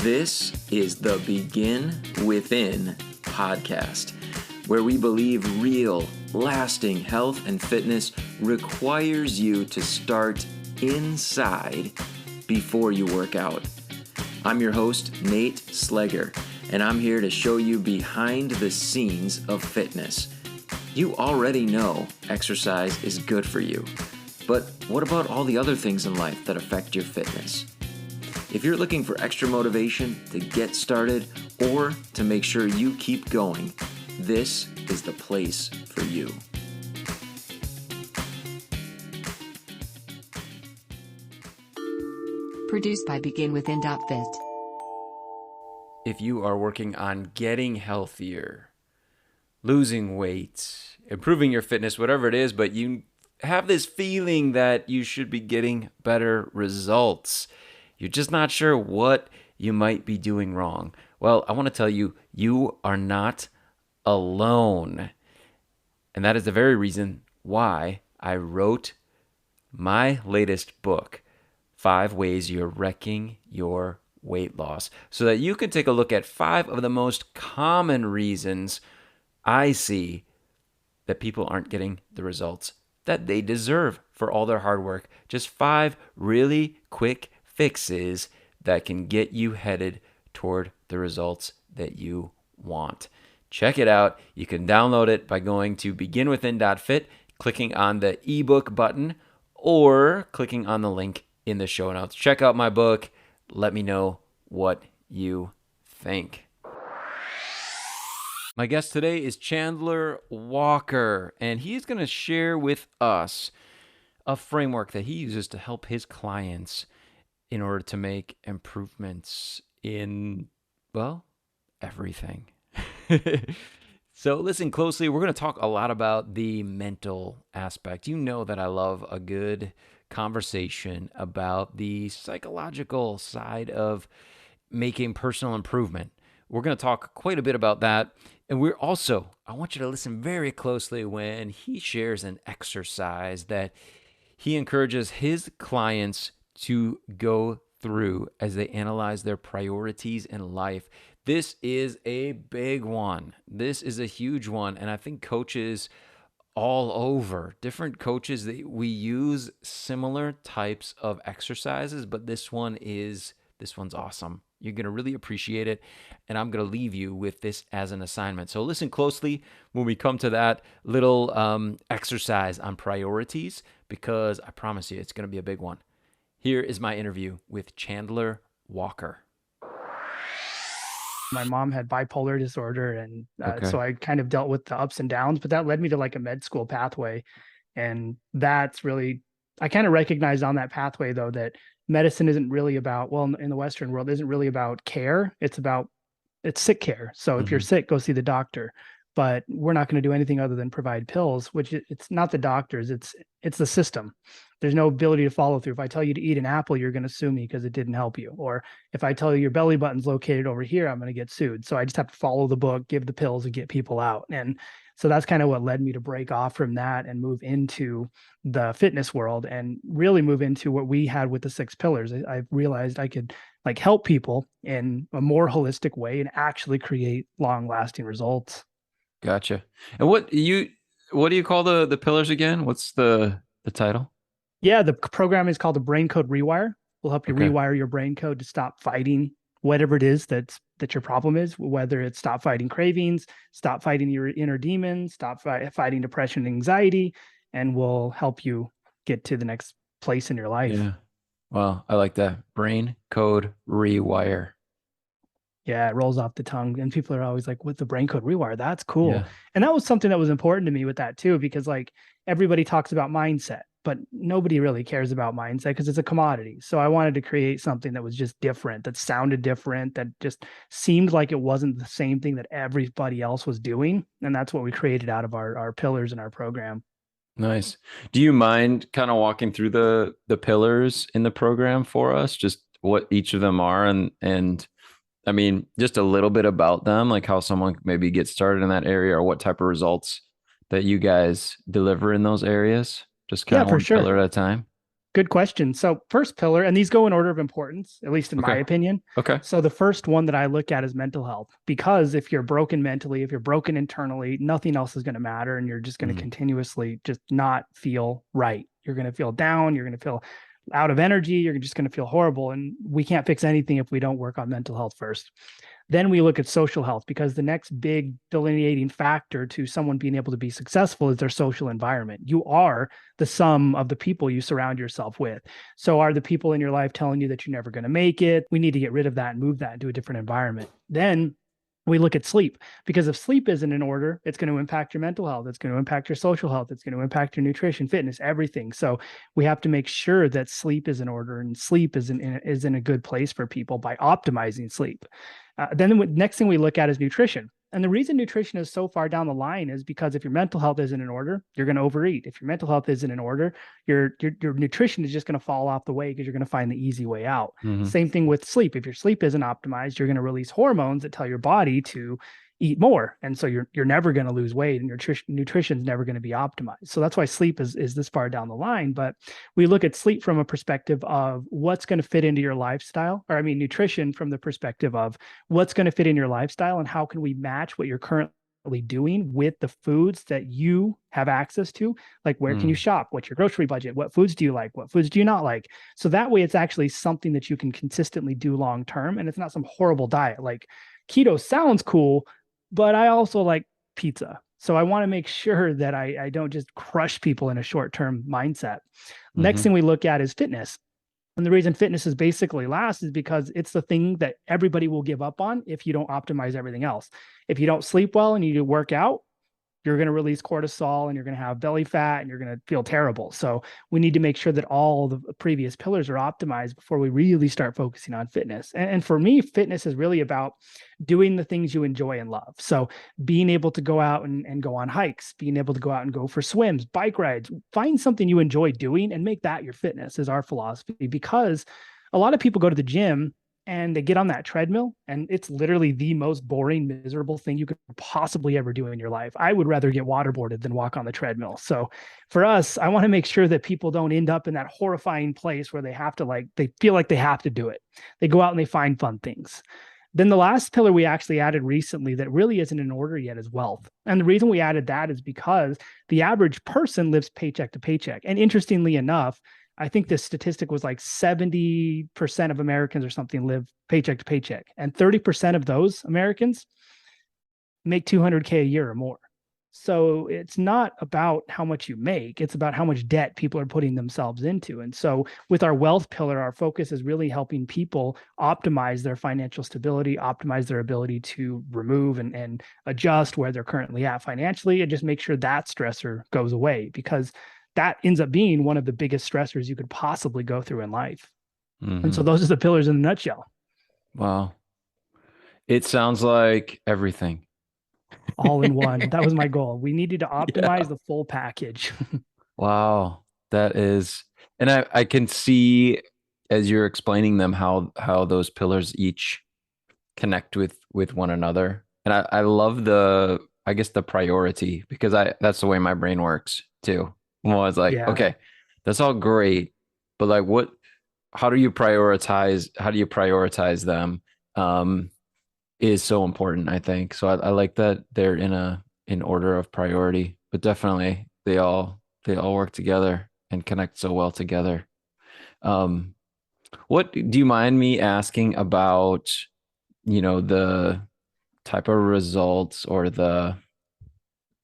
This is the Begin Within podcast, where we believe real, lasting health and fitness requires you to start inside before you work out. I'm your host, Nate Slegger, and I'm here to show you behind the scenes of fitness. You already know exercise is good for you, but what about all the other things in life that affect your fitness? If you're looking for extra motivation to get started or to make sure you keep going, this is the place for you. Produced by BeginWithin.fit. If you are working on getting healthier, losing weight, improving your fitness, whatever it is, but you have this feeling that you should be getting better results, you're just not sure what you might be doing wrong. Well, I want to tell you, you are not alone. And that is the very reason why I wrote my latest book, 5 Ways You're Wrecking Your Weight Loss, so that you can take a look at 5 of the most common reasons I see that people aren't getting the results that they deserve for all their hard work. Just 5 really quick fixes that can get you headed toward the results that you want. Check it out. You can download it by going to beginwithin.fit, clicking on the ebook button, or clicking on the link in the show notes. Check out my book. Let me know what you think. My guest today is Chandler Walker, and he's going to share with us a framework that he uses to help his clients in order to make improvements in, well, everything. So listen closely. We're going to talk a lot about the mental aspect. You know that I love a good conversation about the psychological side of making personal improvement. We're going to talk quite a bit about that. And we're also, I want you to listen very closely when he shares an exercise that he encourages his clients to go through as they analyze their priorities in life. This is a big one. This is a huge one. And I think coaches all over, different coaches, we use similar types of exercises, but this one's awesome. You're going to really appreciate it. And I'm going to leave you with this as an assignment. So listen closely when we come to that little exercise on priorities, because I promise you it's going to be a big one. Here is my interview with Chandler Walker. My mom had bipolar disorder, and Okay. so I kind of dealt with the ups and downs, but that led me to like a med school pathway. And that's really, I kind of recognized on that pathway though, that medicine isn't really about, well, in the Western world, isn't really about care. It's sick care. So if you're sick, go see the doctor. But we're not going to do anything other than provide pills, which it's not the doctors, it's the system. There's no ability to follow through. If I tell you to eat an apple, you're going to sue me because it didn't help you. Or if I tell you your belly button's located over here, I'm going to get sued. So I just have to follow the book, give the pills, and get people out. And so that's kind of what led me to break off from that and move into the fitness world and really move into what we had with the 6 pillars. I realized I could like help people in a more holistic way and actually create long-lasting results. Gotcha. And what do you call the pillars again? What's the title? Yeah, the program is called the Brain Code Rewire. We'll help you Okay. rewire your brain code to stop fighting whatever it is that your problem is, whether it's stop fighting cravings, stop fighting your inner demons, stop fighting depression and anxiety, and we'll help you get to the next place in your life. Yeah. Wow, I like that. Brain Code Rewire. Yeah, it rolls off the tongue. And people are always like, with the Brain Code Rewire, that's cool. Yeah. And that was something that was important to me with that too, because like everybody talks about mindset, but nobody really cares about mindset because it's a commodity. So I wanted to create something that was just different, that sounded different, that just seemed like it wasn't the same thing that everybody else was doing. And that's what we created out of our pillars in our program. Nice. Do you mind kind of walking through the pillars in the program for us? Just what each of them are and I mean, just a little bit about them, like how someone maybe gets started in that area or what type of results that you guys deliver in those areas. Just kind of for one sure. pillar at a time. Good question. So, first pillar, and these go in order of importance, at least in my Okay. opinion. Okay. So, the first one that I look at is mental health, because if you're broken mentally, if you're broken internally, nothing else is going to matter. And you're just going to Mm, continuously just not feel right. You're going to feel down. You're going to feel out of energy. You're just going to feel horrible. And we can't fix anything if we don't work on mental health first. Then we look at social health, because the next big delineating factor to someone being able to be successful is their social environment. You are the sum of the people you surround yourself with. So, are the people in your life telling you that you're never going to make it? We need to get rid of that and move that into a different environment. Then we look at sleep, because if sleep isn't in order, it's going to impact your mental health. It's going to impact your social health. It's going to impact your nutrition, fitness, everything. So we have to make sure that sleep is in order, and sleep is in a good place for people by optimizing sleep. Then the next thing we look at is nutrition. And the reason nutrition is so far down the line is because if your mental health isn't in order, you're going to overeat. If your mental health isn't in order, your nutrition is just going to fall off the way, because you're going to find the easy way out. hmm Same thing with sleep. If your sleep isn't optimized, you're going to release hormones that tell your body to eat more, and so you're never going to lose weight, and your nutrition is never going to be optimized. So that's why sleep is this far down the line. But we look at sleep from a perspective of what's going to fit into your lifestyle, or I mean nutrition from the perspective of what's going to fit in your lifestyle, and how can we match what you're currently doing with the foods that you have access to. Like, where can you Mm, shop? What's your grocery budget? What foods do you like? What foods do you not like? So that way it's actually something that you can consistently do long term, and it's not some horrible diet. Like, keto sounds cool, but I also like pizza. So I want to make sure that I don't just crush people in a short term mindset. Next hmm thing we look at is fitness. And the reason fitness is basically last is because it's the thing that everybody will give up on if you don't optimize everything else. If you don't sleep well and you work out, you're going to release cortisol, and you're going to have belly fat, and you're going to feel terrible. So we need to make sure that all the previous pillars are optimized before we really start focusing on fitness. And for me, fitness is really about doing the things you enjoy and love. So being able to go out and go on hikes, being able to go out and go for swims, bike rides, find something you enjoy doing and make that your fitness is our philosophy. Because a lot of people go to the gym and they get on that treadmill, and it's literally the most boring, miserable thing you could possibly ever do in your life. I would rather get waterboarded than walk on the treadmill. So for us, I want to make sure that people don't end up in that horrifying place where they have to, like, they feel like they have to do it. They go out and they find fun things. Then the last pillar we actually added recently that really isn't in order yet is wealth. And the reason we added that is because the average person lives paycheck to paycheck. And interestingly enough, I think this statistic was like 70% of Americans or something live paycheck to paycheck. And 30% of those Americans make 200K a year or more. So it's not about how much you make, it's about how much debt people are putting themselves into. And so with our wealth pillar, our focus is really helping people optimize their financial stability, optimize their ability to remove and adjust where they're currently at financially, and just make sure that stressor goes away, because that ends up being one of the biggest stressors you could possibly go through in life. And so hmm those are the pillars in a nutshell. Wow. It sounds like everything. All in one. That was my goal. We needed to optimize Yeah. the full package. Wow. That is, and I can see as you're explaining them how those pillars each connect with one another. And I love the I guess the priority because I that's the way my brain works too. Well, it's like, Yeah. okay, that's all great, but like what how do you prioritize them? Is so important, I think. So I like that they're in order of priority, but definitely they all work together and connect so well together. Um, what do you mind me asking about, the type of results or the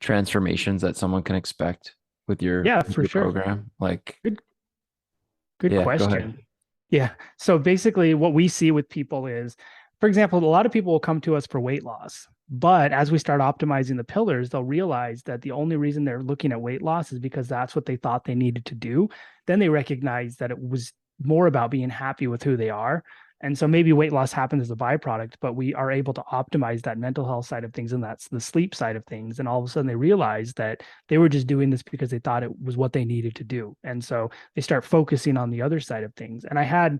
transformations that someone can expect with your Yeah, with for your sure. program? Like, Good, good yeah, go ahead. question. Yeah. So basically, what we see with people is, for example, a lot of people will come to us for weight loss. But as we start optimizing the pillars, they'll realize that the only reason they're looking at weight loss is because that's what they thought they needed to do. Then they recognize that it was more about being happy with who they are. And so maybe weight loss happens as a byproduct, but we are able to optimize that mental health side of things, and that's the sleep side of things. And all of a sudden they realize that they were just doing this because they thought it was what they needed to do. And so they start focusing on the other side of things. And I had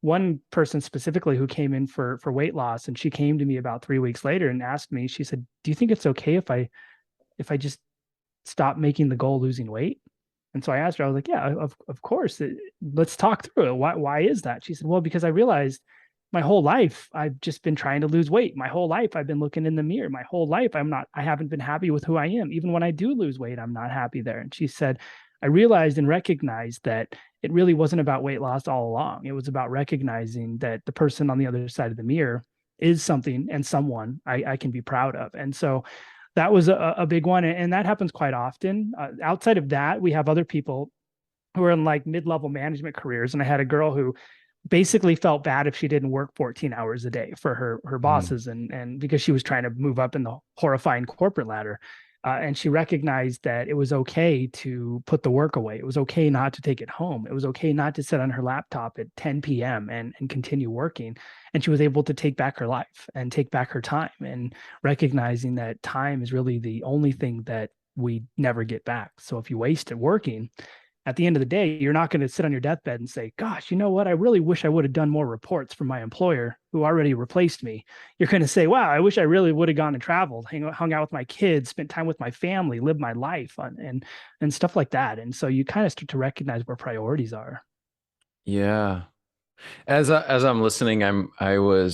one person specifically who came in for weight loss, and she came to me about 3 weeks later and asked me, she said, do you think it's okay if I just stop making the goal losing weight? And so I asked her, I was like, yeah, of course. Let's talk through it. Why is that? She said, well, because I realized my whole life I've just been trying to lose weight. My whole life I've been looking in the mirror. My whole life I haven't been happy with who I am. Even when I do lose weight, I'm not happy there. And she said, I realized and recognized that it really wasn't about weight loss all along. It was about recognizing that the person on the other side of the mirror is something and someone I can be proud of. And so that was a big one. And that happens quite often. Outside of that, we have other people who are in like mid-level management careers. And I had a girl who basically felt bad if she didn't work 14 hours a day for her Mm. bosses, and because she was trying to move up in the horrifying corporate ladder. And she recognized that it was okay to put the work away. It was okay not to take it home. It was okay not to sit on her laptop at 10 p.m. and continue working. And she was able to take back her life and take back her time, and recognizing that time is really the only thing that we never get back. So if you waste it working, at the end of the day, you're not going to sit on your deathbed and say, gosh, you know what? I really wish I would have done more reports for my employer who already replaced me. You're going to say, wow, I wish I really would have gone and traveled, hung out with my kids, spent time with my family, lived my life, and stuff like that. And so you kind of start to recognize where priorities are. Yeah. As I'm listening, I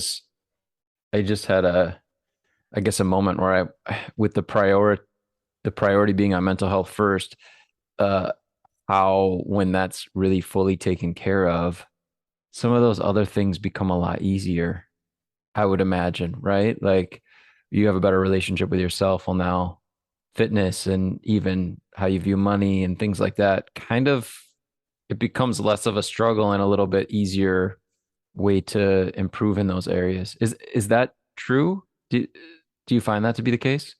just had I guess a moment where with the priority being on mental health first, uh, how when that's really fully taken care of, some of those other things become a lot easier, I would imagine, right? Like you have a better relationship with yourself. Well, now fitness and even how you view money and things like that kind of it becomes less of a struggle and a little bit easier way to improve in those areas. Is that true? Do you find that to be the case?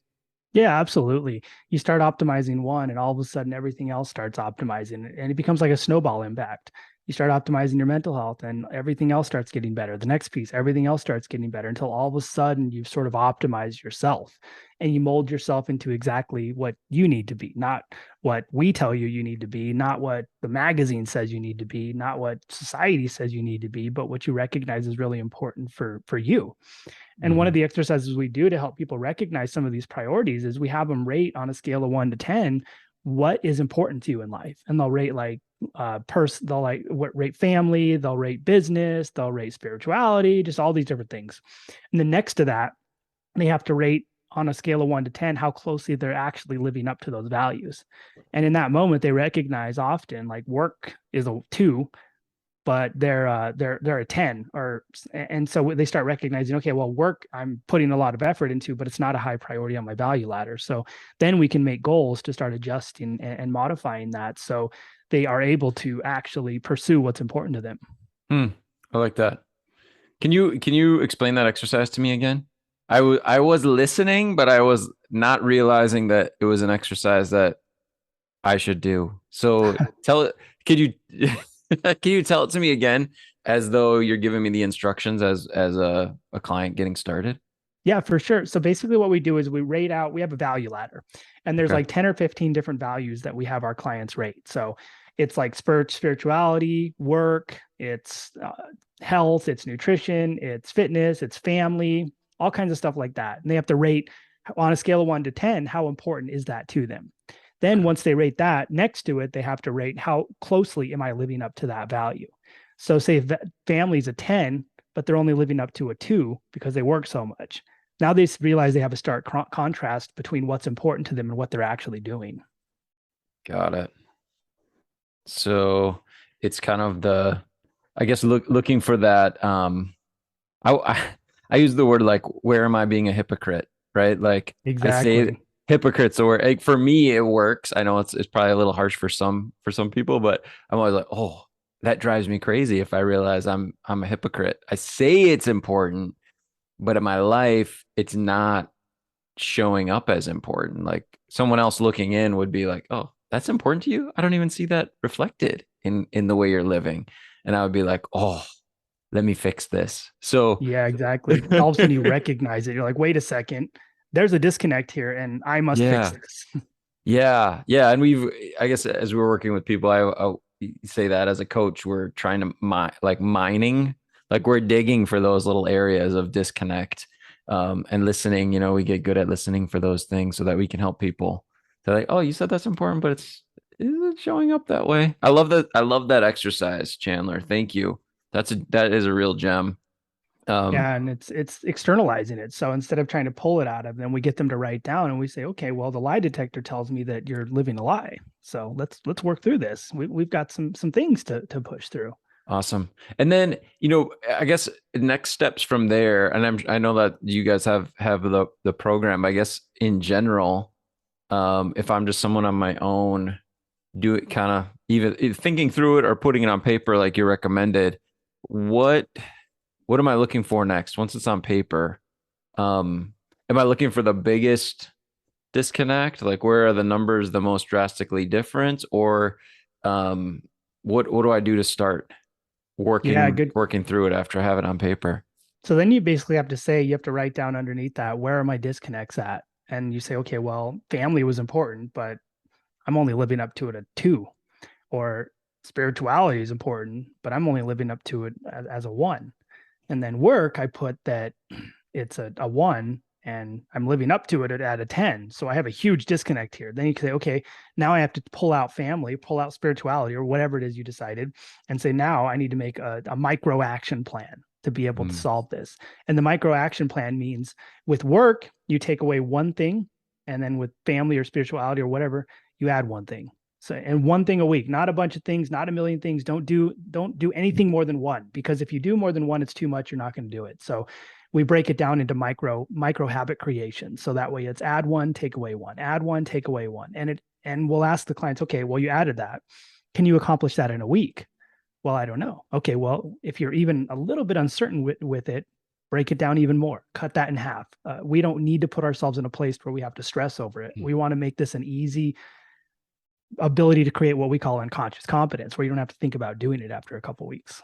Yeah, absolutely. You start optimizing one, and all of a sudden, everything else starts optimizing, and it becomes like a snowball impact. You start optimizing your mental health, and everything else starts getting better. The next piece, everything else starts getting better until all of a sudden you've sort of optimized yourself, and you mold yourself into exactly what you need to be, not what we tell you need to be, not what the magazine says you need to be, not what society says you need to be, but what you recognize is really important for you. And one of Hmm. the exercises we do to help people recognize some of these priorities is we have them rate on a scale of 1 to 10 what is important to you in life. And they'll rate like they'll like what rate family, they'll rate business, they'll rate spirituality, just all these different things. And then next to that, they have to rate on a scale of 1 to 10 how closely they're actually living up to those values. And in that moment, they recognize often like work is a 2, but they're a 10, or and so they start recognizing, okay, well, work I'm putting a lot of effort into, but it's not a high priority on my value ladder. So then we can make goals to start adjusting and modifying that, so they are able to actually pursue what's important to them. Hmm. I like that. Can you explain that exercise to me again? I was listening, but I was not realizing that it was an exercise that I should do. So tell it. Could you can you tell it to me again, as though you're giving me the instructions as a client getting started? Yeah, for sure. So basically what we do is we rate out, we have a value ladder, and there's Okay. like 10 or 15 different values that we have our clients rate. So it's like spirituality, work, it's health, it's nutrition, it's fitness, it's family, all kinds of stuff like that. And they have to rate on a scale of 1 to 10, how important is that to them? Then Okay. once they rate that, next to it, they have to rate how closely am I living up to that value. So say if family's a 10, but they're only living up to a 2 because they work so much. Now they realize they have a stark contrast between what's important to them and what they're actually doing. Got it. So it's kind of I guess looking for that. I I use the word like, where am I being a hypocrite? Right? Like I say Exactly. hypocrites, or like for me it works. I know it's probably a little harsh for some people, but I'm always like, oh, that drives me crazy if I realize I'm a hypocrite. I say it's important, but in my life it's not showing up as important. Like someone else looking in would be like, oh, that's important to you? I don't even see that reflected in the way you're living. And I would be like, oh, let me fix this. So Yeah, exactly. All of a sudden you recognize it. You're like, wait a second, there's a disconnect here and I must fix yeah. this. Yeah. Yeah. And I guess as we're working with people, I say that as a coach, we're trying to like mining, like we're digging for those little areas of disconnect, and listening. We get good at listening for those things so that we can help people. They're like, oh, you said that's important, but isn't showing up that way. I love that. I love that exercise, Chandler. Thank you. That is a real gem. Um, Yeah, and it's externalizing it. So instead of trying to pull it out of them, we get them to write down and we say, okay, well, the lie detector tells me that you're living a lie. So let's work through this. We've got some things to push through. Awesome. And then, I guess next steps from there, and I know that you guys have the program. I guess in general, if I'm just someone on my own, do it kind of even thinking through it or putting it on paper like you recommended. What what am I looking for next once it's on paper? Am I looking for the biggest disconnect? Like where are the numbers the most drastically different? Or um, what do I do to start Yeah, working good. working through it after I have it on paper? So then you basically have to say, you have to write down underneath that, where are my disconnects at? And you say, okay, well, family was important, but I'm only living up to it at 2. Or spirituality is important, but I'm only living up to it as a 1. And then work, I put that it's a 1 and I'm living up to it at a 10. So I have a huge disconnect here. Then you can say, okay, now I have to pull out family, pull out spirituality, or whatever it is you decided, and say, now I need to make a micro action plan to be able to Mm, solve this. And the micro action plan means with work, you take away one thing, and then with family or spirituality or whatever, you add one thing. So, and one thing a week, not a bunch of things, not a million things. Don't do anything more than one, because if you do more than one, it's too much. You're not going to do it. So we break it down into micro habit creation. So that way it's add one, take away one, add one, take away one. And we'll ask the clients, okay, well, you added that. Can you accomplish that in a week? Well, I don't know. Okay, well, if you're even a little bit uncertain with it, break it down even more, cut that in half. We don't need to put ourselves in a place where we have to stress over it. mm. We want to make this an easy ability to create what we call unconscious competence, where you don't have to think about doing it after a couple weeks.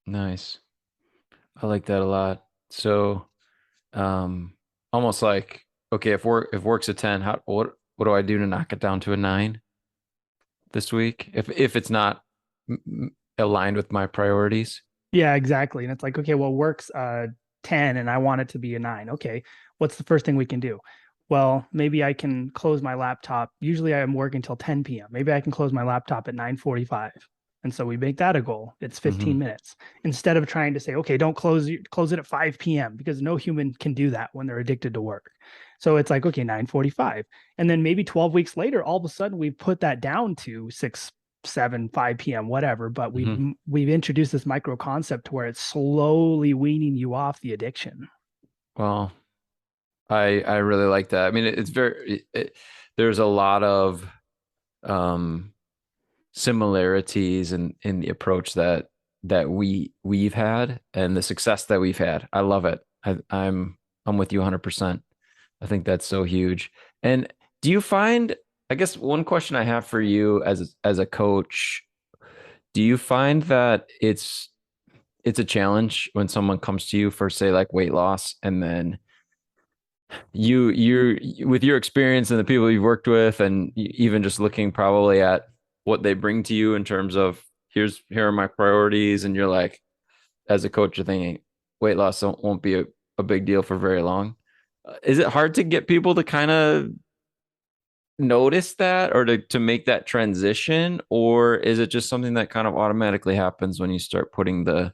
Nice. I like that a lot. So, um, almost like, okay, if work's a 10, what do I do to knock it down to a 9 this week? If it's not aligned with my priorities. Yeah, exactly. And it's like, okay, well, work's 10 and I want it to be a 9. Okay, what's the first thing we can do? Well, maybe I can close my laptop. Usually I'm working until 10 p.m. Maybe I can close my laptop at 9:45. And so we make that a goal. It's Hmm. 15 minutes. Instead of trying to say, okay, don't close it at 5 p.m., because no human can do that when they're addicted to work. So it's like, okay, 9:45. And then maybe 12 weeks later, all of a sudden we've put that down to 6, 7, 5 p.m., whatever. But we've Hmm. we've introduced this micro concept to where it's slowly weaning you off the addiction. Well, I really like that. I mean, it's there's a lot of um similarities in the approach that we've had and the success that we've had. I love it. I'm with you 100%. I think that's so huge. And do you find, I guess one question I have for you as a coach, do you find that it's a challenge when someone comes to you for say like weight loss and then you're with your experience and the people you've worked with and even just looking probably at what they bring to you in terms of here are my priorities and you're like as a coach you're thinking weight loss won't be a big deal for very long. Is it hard to get people to kind of notice that or to make that transition, or is it just something that kind of automatically happens when you start putting the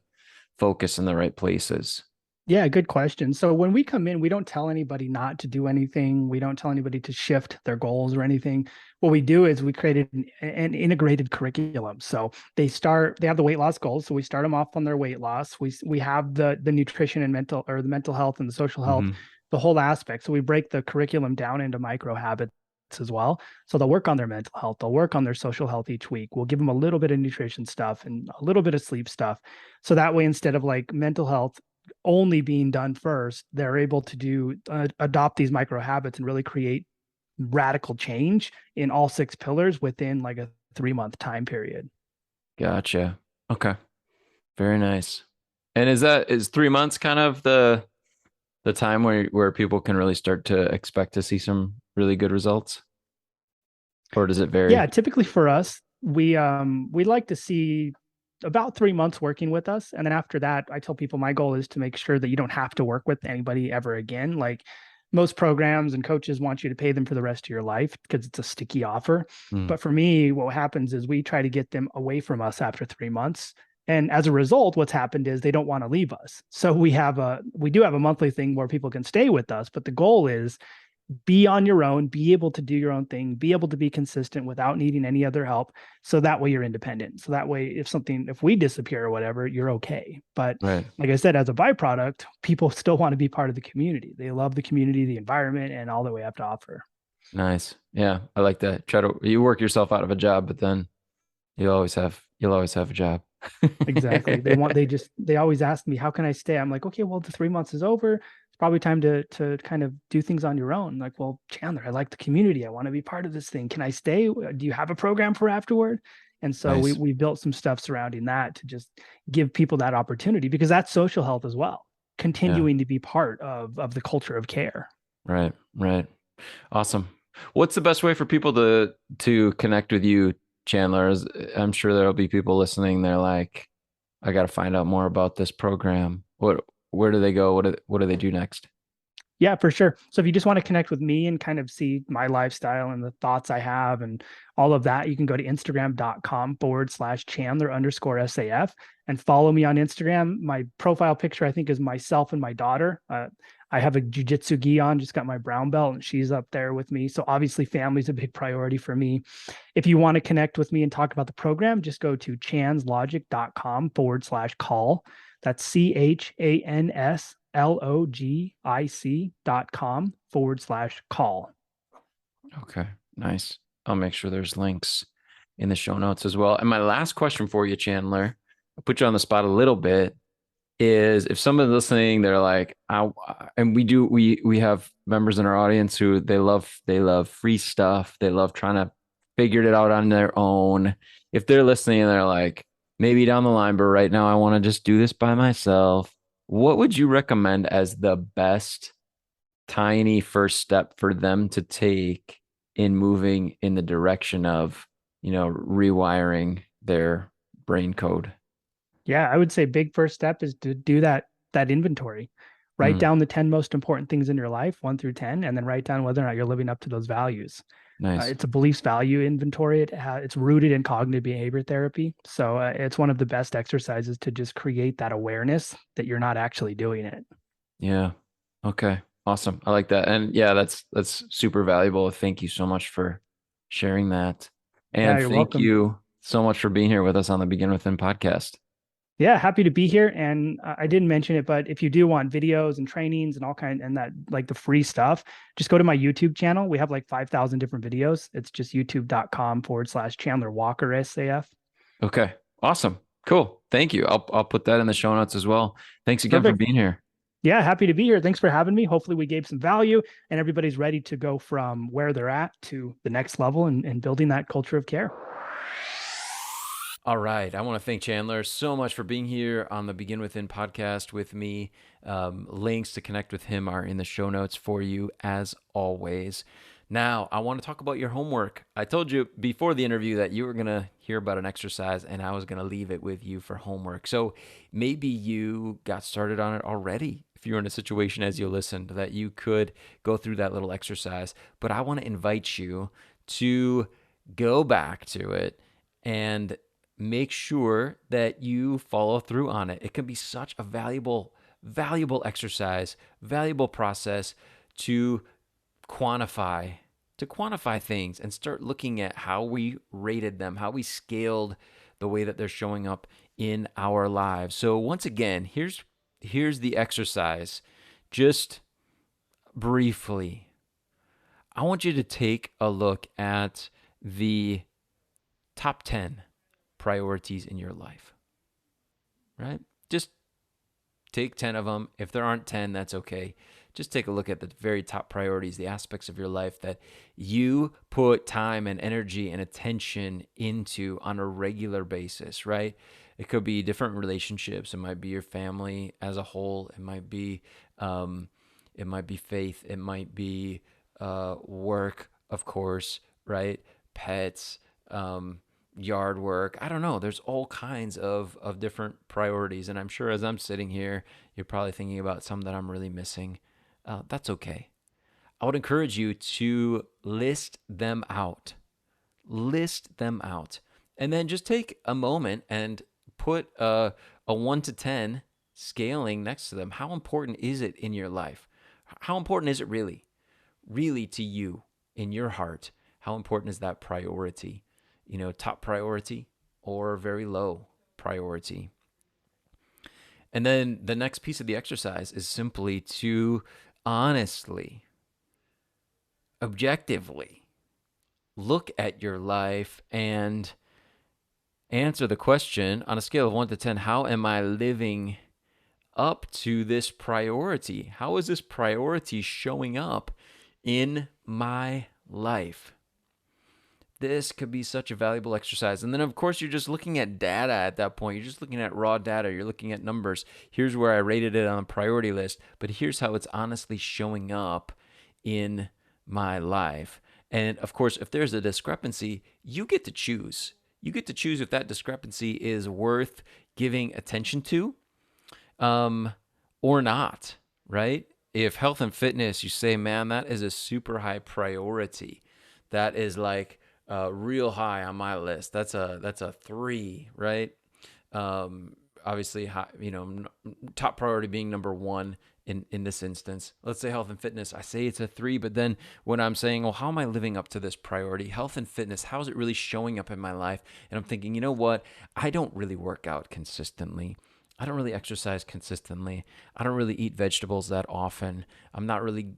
focus in the right places? Yeah, good question. So when we come in, we don't tell anybody not to do anything. We don't tell anybody to shift their goals or anything. What we do is we created an integrated curriculum. So they have the weight loss goals. So we start them off on their weight loss. We have the nutrition and the mental health and the social health, Hmm. the whole aspect. So we break the curriculum down into micro habits as well. So they'll work on their mental health. They'll work on their social health each week. We'll give them a little bit of nutrition stuff and a little bit of sleep stuff. So that way, instead of like mental health only being done first, they're able to adopt these micro habits and really create radical change in all 6 pillars within like a 3-month time period. Gotcha. Okay. Very nice. And is 3 months kind of the time where people can really start to expect to see some really good results, or does it Yeah, vary? typically for us, we like to see about 3 months working with us, and then after that, I tell people my goal is to make sure that you don't have to work with anybody ever again. Like most programs and coaches want you to pay them for the rest of your life because it's a sticky offer. Mm, But for me, what happens is we try to get them away from us after 3 months. And as a result, what's happened is they don't want to leave us. So we do have a monthly thing where people can stay with us, but the goal is be on your own, be able to do your own thing, be able to be consistent without needing any other help. So that way you're independent. So that way, if we disappear or whatever, you're okay. But right. like I said, as a byproduct, people still want to be part of the community. They love the community, the environment, and all that we have to offer. Nice. Yeah, I like that. You work yourself out of a job, but then you'll always have a job. Exactly. They always ask me, how can I stay? I'm like, okay, well, the 3 months is over. It's probably time to kind of do things on your own. Like, well, Chandler, I like the community. I want to be part of this thing. Can I stay? Do you have a program for afterward? And so we Nice. we built some stuff surrounding that to just give people that opportunity because that's social health as well, Yeah. continuing to be part of the culture of care. Right. Right. Awesome. What's the best way for people to connect with you, Chandler? I'm sure there'll be people listening. They're like, I got to find out more about this program. Where do they go? What do they do next? Yeah, for sure. So if you just want to connect with me and kind of see my lifestyle and the thoughts I have and all of that, you can go to Instagram.com/Chandler_SAF and follow me on Instagram. My profile picture, I think, is myself and my daughter. I have a jujitsu gi on, just got my brown belt, and she's up there with me. So obviously, family's a big priority for me. If you want to connect with me and talk about the program, just go to chanslogic.com/call. That's ChansLogic.com/call. Okay. Nice. I'll make sure there's links in the show notes as well. And my last question for you, Chandler, I'll put you on the spot a little bit, is if someone's listening, they're like, and we have members in our audience who they love free stuff. They love trying to figure it out on their own. If they're listening and they're like, maybe down the line, but right now I want to just do this by myself, what would you recommend as the best tiny first step for them to take in moving in the direction of, rewiring their brain code? Yeah, I would say big first step is to do that inventory. Write Mm, down the 10 most important things in your life, 1 through 10, and then write down whether or not you're living up to those values. nice. It's a beliefs value inventory. It's rooted in cognitive behavior therapy. So it's one of the best exercises to just create that awareness that you're not actually doing it. Yeah. Okay. Awesome. I like that. And yeah, that's super valuable. Thank you so much for sharing that. Yeah, And you're thank welcome. you so much for being here with us on the Begin Within podcast. Yeah, happy to be here. And I didn't mention it, but if you do want videos and trainings and all kind and that like the free stuff, just go to my YouTube channel. We have like 5,000 different videos. It's just youtube.com/Chandler Walker SAF. Okay. Awesome. Cool. Thank you. I'll put that in the show notes as well. Thanks again for Perfect. being here. Yeah, happy to be here. Thanks for having me. Hopefully, we gave some value and everybody's ready to go from where they're at to the next level and building that culture of care. All right. I want to thank Chandler so much for being here on the Begin Within podcast with me. Links to connect with him are in the show notes for you, as always. Now, I want to talk about your homework. I told you before the interview that you were going to hear about an exercise and I was going to leave it with you for homework. So maybe you got started on it already. If you're in a situation as you listened, that you could go through that little exercise. But I want to invite you to go back to it and make sure that you follow through on it. It can be such a valuable exercise, valuable process to quantify things and start looking at how we rated them, how we scaled the way that they're showing up in our lives. So once again, here's the exercise. Just briefly, I want you to take a look at the top 10 priorities in your life, right? Just take 10 of them. If there aren't 10, that's okay. Just take a look at the very top priorities, the aspects of your life that you put time and energy and attention into on a regular basis, right? It could be different relationships. It might be your family as a whole. It might be faith. It might be work, of course, right? Pets, yard work. I don't know. There's all kinds of different priorities. And I'm sure as I'm sitting here, you're probably thinking about some that I'm really missing. That's okay. I would encourage you to list them out. List them out. And then just take a moment and put a 1 to 10 scaling next to them. How important is it in your life? How important is it really? Really to you, in your heart? How important is that priority? Top priority or very low priority? And then the next piece of the exercise is simply to honestly, objectively look at your life and answer the question on a scale of 1 to 10, how am I living up to this priority? How is this priority showing up in my life? This could be such a valuable exercise. And then, of course, you're just looking at data at that point. You're just looking at raw data. You're looking at numbers. Here's where I rated it on the priority list, but here's how it's honestly showing up in my life. And, of course, if there's a discrepancy, you get to choose. You get to choose if that discrepancy is worth giving attention to or not, right? If health and fitness, you say, man, that is a super high priority. That is like real high on my list. That's a 3, right? Obviously, high, top priority being number 1 in this instance. Let's say health and fitness. I say it's a 3, but then when I'm saying, well, how am I living up to this priority? Health and fitness, how is it really showing up in my life? And I'm thinking, you know what? I don't really work out consistently. I don't really exercise consistently. I don't really eat vegetables that often. I'm not really,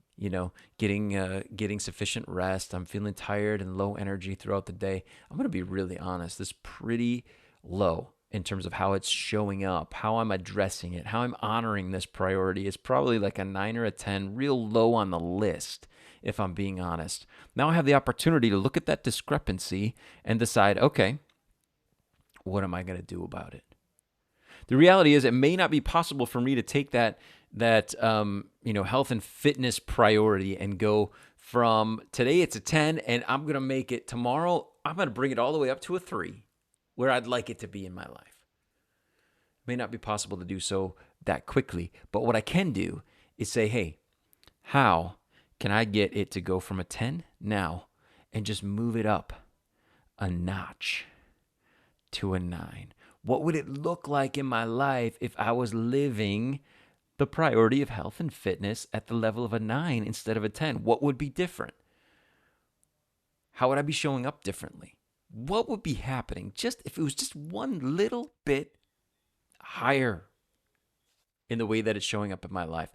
getting sufficient rest. I'm feeling tired and low energy throughout the day. I'm going to be really honest. This is pretty low in terms of how it's showing up, how I'm addressing it, how I'm honoring this priority. It's probably like a 9 or a 10, real low on the list, if I'm being honest. Now I have the opportunity to look at that discrepancy and decide, okay, what am I going to do about it? The reality is it may not be possible for me to take that health and fitness priority and go from today it's a 10 and I'm going to make it tomorrow. I'm going to bring it all the way up to a 3 where I'd like it to be in my life. It may not be possible to do so that quickly, but what I can do is say, hey, how can I get it to go from a 10 now and just move it up a notch to a 9? What would it look like in my life if I was living the priority of health and fitness at the level of a 9 instead of a 10? What would be different? How would I be showing up differently? What would be happening just if it was just one little bit higher in the way that it's showing up in my life?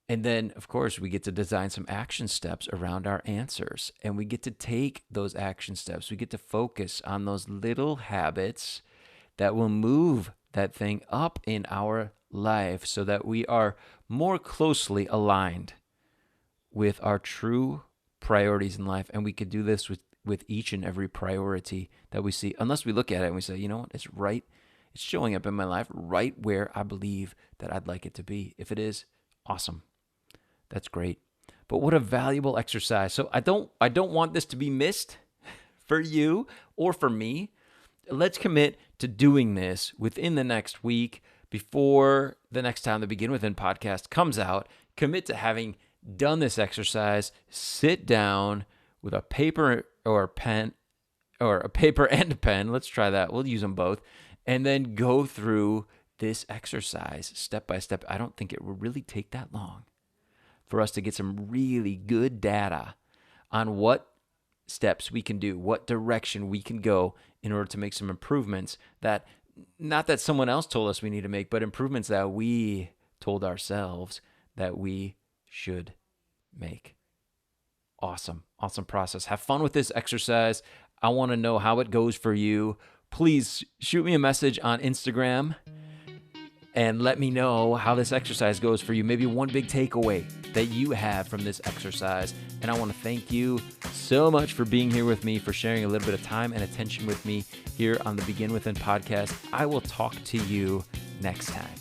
And then, of course, we get to design some action steps around our answers, and we get to take those action steps. We get to focus on those little habits that will move that thing up in our life so that we are more closely aligned with our true priorities in life. And we could do this with each and every priority that we see, unless we look at it and we say, you know what, it's right. It's showing up in my life right where I believe that I'd like it to be. If it is, awesome. That's great. But what a valuable exercise. So I don't want this to be missed for you or for me. Let's commit to doing this within the next week before the next time the Begin Within podcast comes out. Commit to having done this exercise. Sit down with a paper or a pen, or a paper and a pen. Let's try that. We'll use them both. And then go through this exercise step by step. I don't think it will really take that long for us to get some really good data on what steps we can do, what direction we can go in order to make some improvements that, not that someone else told us we need to make, but improvements that we told ourselves that we should make. Awesome process. Have fun with this exercise. I want to know how it goes for you. Please shoot me a message on Instagram and let me know how this exercise goes for you. Maybe one big takeaway that you have from this exercise. And I want to thank you so much for being here with me, for sharing a little bit of time and attention with me here on the Begin Within podcast. I will talk to you next time.